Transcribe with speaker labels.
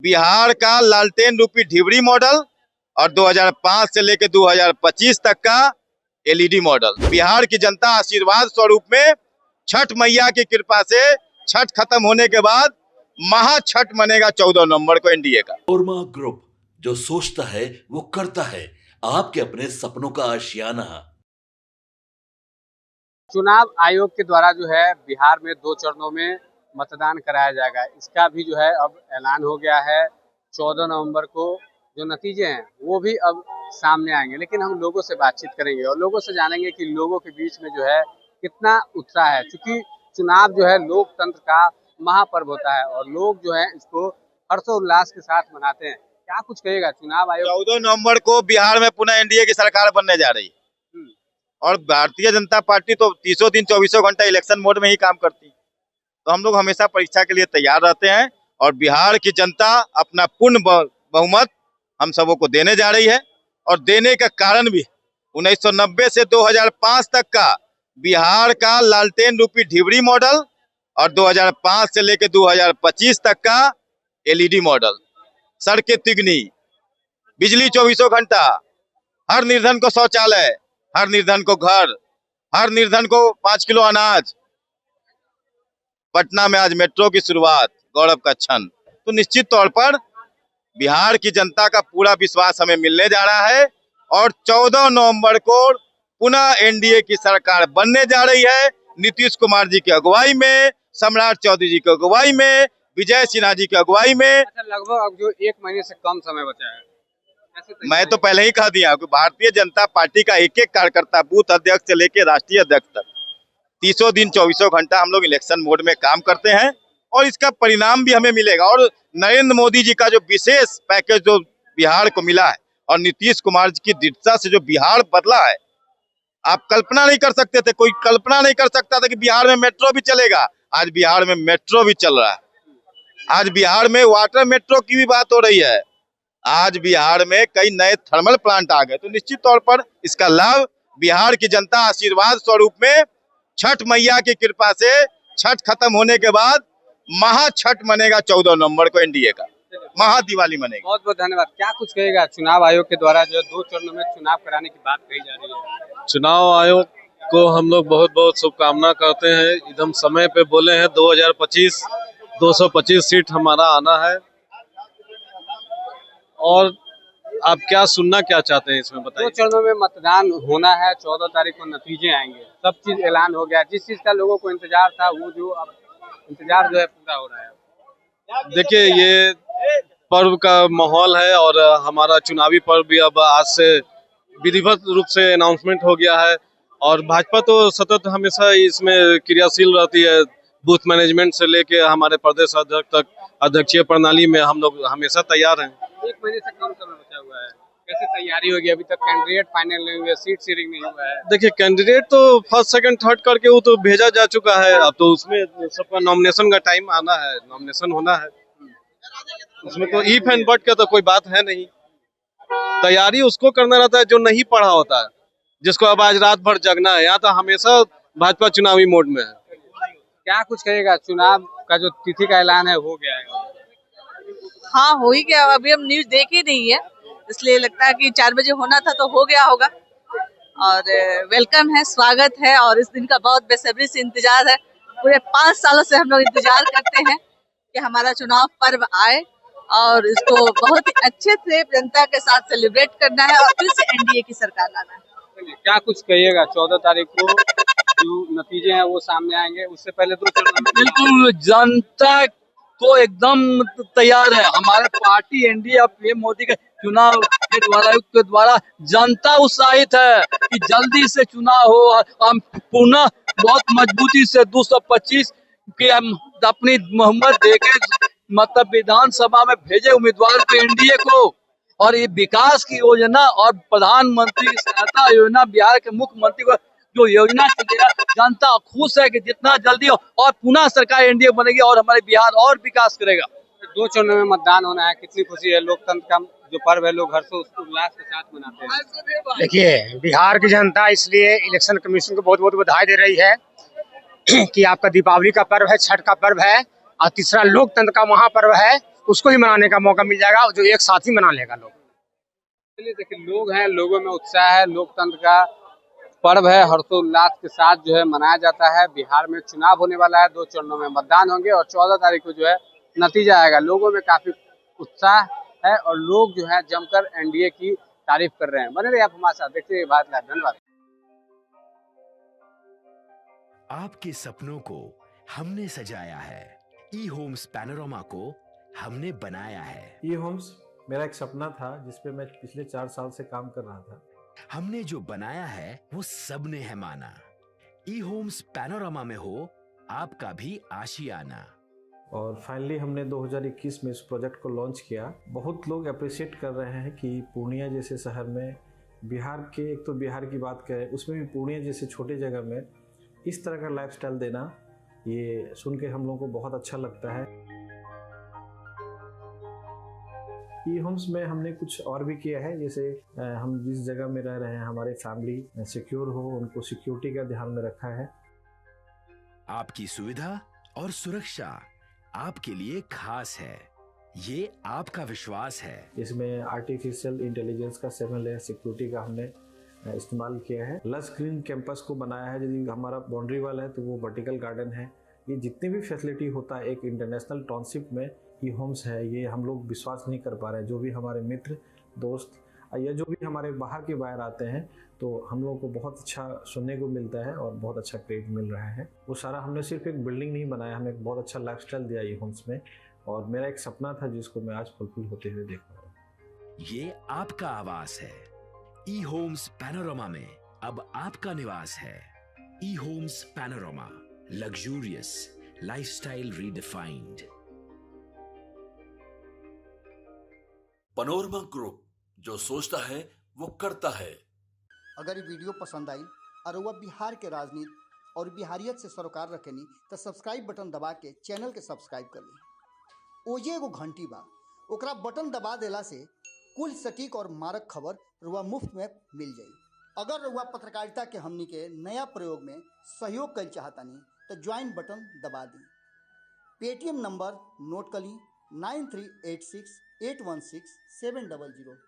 Speaker 1: बिहार का लालटेन रूपी ढिबरी मॉडल और 2005 से लेकर 2025 तक का एलईडी मॉडल। बिहार की जनता आशीर्वाद स्वरूप में छठ मैया की कृपा से छठ खत्म होने के बाद महा छठ मनेगा 14 नवंबर को एनडीए का।
Speaker 2: ओरमा ग्रुप, जो सोचता है वो करता है, आपके अपने सपनों का आशियाना।
Speaker 3: चुनाव आयोग के द्वारा जो है बिहार में 2 चरणों में मतदान कराया जाएगा। इसका भी जो है अब ऐलान हो गया है। 14 नवंबर को जो नतीजे हैं वो भी अब सामने आएंगे, लेकिन हम लोगों से बातचीत करेंगे और लोगों से जानेंगे कि लोगों के बीच में जो है कितना उत्साह है, क्योंकि चुनाव जो है लोकतंत्र का महापर्व होता है और लोग जो है इसको हर्षोल्लास के साथ मनाते हैं। क्या कुछ कहेगा चुनाव आयोग?
Speaker 1: 14 नवंबर को बिहार में पुनः एनडीए की सरकार बनने जा रही है और भारतीय जनता पार्टी तो 30 दिन 24 घंटा इलेक्शन मोड में ही काम करती है। तो हम लोग हमेशा परीक्षा के लिए तैयार रहते हैं और बिहार की जनता अपना पूर्ण बहुमत हम सबों को देने जा रही है। और देने का कारण भी 1990 से 2005 तक का बिहार का लालटेन रूपी ढिबरी मॉडल और 2005 से लेकर 2025 तक का एलईडी मॉडल। सड़कें तिगनी, बिजली 24 घंटा, हर निर्धन को शौचालय, हर निर्धन को घर, हर निर्धन को 5 किलो अनाज। पटना में आज मेट्रो की शुरुआत, गौरव का क्षण। तो निश्चित तौर पर बिहार की जनता का पूरा विश्वास हमें मिलने जा रहा है और 14 नवंबर को पुनः एनडीए की सरकार बनने जा रही है। नीतीश कुमार जी की अगुवाई में, सम्राट चौधरी जी की अगुवाई में, विजय सिन्हा जी की अगुवाई में।
Speaker 3: लगभग अब जो 1 महीने से कम समय बचा है,
Speaker 1: मैं तो पहले ही कह दिया कि भारतीय जनता पार्टी का एक एक कार्यकर्ता बूथ अध्यक्ष से लेकर राष्ट्रीय अध्यक्ष तक 30 दिन 24 घंटा हम लोग इलेक्शन मोड में काम करते हैं और इसका परिणाम भी हमें मिलेगा। और नरेंद्र मोदी जी का जो विशेष पैकेज जो बिहार को मिला है और नीतीश कुमार जी की दृढ़ता से जो बिहार बदला है, आप कल्पना नहीं कर सकते थे, कोई कल्पना नहीं कर सकता था कि बिहार में मेट्रो भी चलेगा। आज बिहार में मेट्रो भी चल रहा है। आज बिहार में वाटर मेट्रो की भी बात हो रही है। आज बिहार में कई नए थर्मल प्लांट आ गए। तो निश्चित तौर पर इसका लाभ बिहार की जनता आशीर्वाद स्वरूप में छठ मैया की कृपा से छठ खत्म होने के बाद महा छठ मनेगा 14 नवंबर को एनडीए का, महा दिवाली मनेगा।
Speaker 3: बहुत बहुत धन्यवाद। क्या कुछ कहेगा चुनाव आयोग के द्वारा जो 2 चरणों में चुनाव कराने की बात कही जा रही है?
Speaker 4: चुनाव आयोग को हम लोग बहुत बहुत शुभकामना करते हैं। एकदम समय पे बोले हैं 2025 225 सीट हमारा आना है। और आप क्या सुनना क्या चाहते हैं इसमें बताइए?
Speaker 3: 2 चरणों में मतदान होना है, 14 तारीख को नतीजे आएंगे, सब चीज ऐलान हो गया। जिस चीज का लोगों को इंतजार था वो जो अब इंतजार जो है पूरा हो रहा है।
Speaker 4: देखिए, ये पर्व का माहौल है और हमारा चुनावी पर्व भी अब आज से विधिवत रूप से अनाउंसमेंट हो गया है। और भाजपा तो सतत हमेशा इसमें क्रियाशील रहती है, बूथ मैनेजमेंट से लेके हमारे प्रदेश अध्यक्ष तक अध्यक्षीय प्रणाली में हम लोग हमेशा तैयार हैं।
Speaker 3: 1 महीने से कम समय बचा हुआ है, कैसे तैयारी होगी? अभी तक कैंडिडेट फाइनल नहीं हुए, सीट शेयरिंग नहीं हुआ है।
Speaker 4: देखिए, कैंडिडेट तो फर्स्ट सेकंड थर्ड करके वो तो भेजा जा चुका है। अब तो उसमें सबका नॉमिनेशन का टाइम आना है, नॉमिनेशन होना है। उसमें तो इफ एंड बट का तो कोई बात है नहीं। तैयारी उसको करना रहता है जो नहीं पढ़ा होता है, जिसको अब आज रात भर जगना है। यहाँ तो हमेशा भाजपा चुनावी मोड में है।
Speaker 3: क्या कुछ कहेगा? चुनाव का जो तिथि का ऐलान है हो गया है?
Speaker 5: हाँ, हो ही गया। अभी हम न्यूज देख ही नहीं है, इसलिए लगता है कि 4 बजे होना था तो हो गया होगा। और वेलकम है, स्वागत है और इस दिन का बहुत बेसब्री से इंतजार है। पूरे 5 सालों से हम लोग इंतजार करते हैं कि हमारा चुनाव पर्व आए और इसको बहुत ही अच्छे से जनता के साथ सेलिब्रेट करना है और फिर से एनडीए की सरकार लाना है।
Speaker 3: क्या कुछ कहिएगा? 14 तारीख को जो नतीजे हैं वो सामने आएंगे, उससे पहले 2 चरणों में
Speaker 6: बिल्कुल जनता को एकदम तैयार है। हमारे पार्टी एनडीए पीएम मोदी के चुनाव के द्वारा जनता उत्साहित है कि जल्दी से चुनाव हो। हम पुनः बहुत मजबूती से 225 की अपनी बहुमत देके मतलब विधानसभा में भेजे उम्मीदवार को एनडीए को। और ये विकास की योजना और प्रधानमंत्री की सहायता योजना, बिहार के मुख्यमंत्री को जो योजना चलेगा, जनता खुश है कि जितना जल्दी हो और पुनः सरकार एनडीए बनेगी और हमारे बिहार और विकास करेगा।
Speaker 3: 2 चरणों में मतदान होना है, कितनी खुशी है? लोकतंत्र का जो पर्व है लोग हर्षोल्लास के साथ मनाते हैं।
Speaker 7: देखिए, बिहार की जनता इसलिए इलेक्शन कमीशन को बहुत बहुत बधाई दे रही है कि आपका दीपावली का पर्व है, छठ का पर्व है और तीसरा लोकतंत्र का महापर्व है, उसको ही मनाने का मौका मिल जाएगा, जो एक साथ ही मना लेगा लोग।
Speaker 3: चलिए देखिए, लोग हैं, लोगों में उत्साह है, लोकतंत्र का पर्व है, हर्षोल्लास के साथ जो है मनाया जाता है। बिहार में चुनाव होने वाला है, 2 चरणों में मतदान होंगे और 14 तारीख को जो है नतीजा आएगा। लोगों में काफी उत्साह है और लोग जो है जमकर एनडीए की तारीफ कर रहे हैं। बने रहिए आप हमारे साथ, देखते रहिए भारत लाइव। धन्यवाद।
Speaker 8: आपके सपनों को हमने सजाया है, ई होम्स पैनोरामा को हमने बनाया है।
Speaker 9: ई होम्स मेरा एक सपना था जिस पे मैं पिछले 4 साल से काम कर रहा था।
Speaker 8: हमने जो बनाया है वो सबने है माना। ई होम्स पैनोरामा में हो आपका भी आशियाना।
Speaker 9: और फाइनली हमने 2021 में इस प्रोजेक्ट को लॉन्च किया। बहुत लोग अप्रिशिएट कर रहे हैं कि पूर्णिया जैसे शहर में, बिहार के, एक तो बिहार की बात करें उसमें भी पूर्णिया जैसे छोटे जगह में इस तरह का लाइफस्टाइल देना, ये सुन के हम लोगों को बहुत अच्छा लगता है। ई होम्स में हमने कुछ और भी किया है, जैसे हम जिस जगह में रह रहे हैं हमारे फैमिली सिक्योर हो, उनको सिक्योरिटी का ध्यान में रखा है।
Speaker 8: आपकी सुविधा और सुरक्षा आपके लिए खास है, ये आपका विश्वास है।
Speaker 9: इसमें आर्टिफिशियल इंटेलिजेंस का 7 लेयर सिक्योरिटी का हमने इस्तेमाल किया है। लस ग्रीन कैंपस को बनाया है। यदि हमारा बाउंड्री वाल है तो वो वर्टिकल गार्डन है। ये जितनी भी फैसिलिटी होता है एक इंटरनेशनल टाउनशिप में, ई होम्स है, ये हम लोग विश्वास नहीं कर पा रहे हैं। जो भी हमारे मित्र दोस्त या जो भी हमारे बाहर के बाहर आते हैं तो हम लोगों को बहुत अच्छा सुनने को मिलता है और बहुत अच्छा क्रेडिट मिल रहा है। वो सारा हमने सिर्फ एक बिल्डिंग नहीं बनाया, हमें एक बहुत अच्छा लाइफस्टाइल दिया ई होम्स में, और मेरा एक सपना था जिसको मैं आज फुलफिल होते हुए देख रहा हूँ।
Speaker 8: ये आपका आवास है। ई होम्स पैनोरामा में अब आपका निवास है। E Homes Panorama, luxurious lifestyle redefined.
Speaker 2: Panorama group, जो सोचता है वो करता है।
Speaker 10: अगर ये वीडियो पसंद आई और वह बिहार के राजनीति और बिहारियत से सरोकार रखेनी तो सब्सक्राइब बटन दबा के चैनल के सब्सक्राइब कर ली। ओजे एगो घंटी बा, ओकरा बटन दबा देला से कुल सटीक और मारक खबर रुआ मुफ्त में मिल जाई। अगर रुआ पत्रकारिता के हमनी के नया प्रयोग में सहयोग कर चाहतानी तो ज्वाइन बटन दबा दी। पेटीएम नंबर नोट कर ली 9386816700।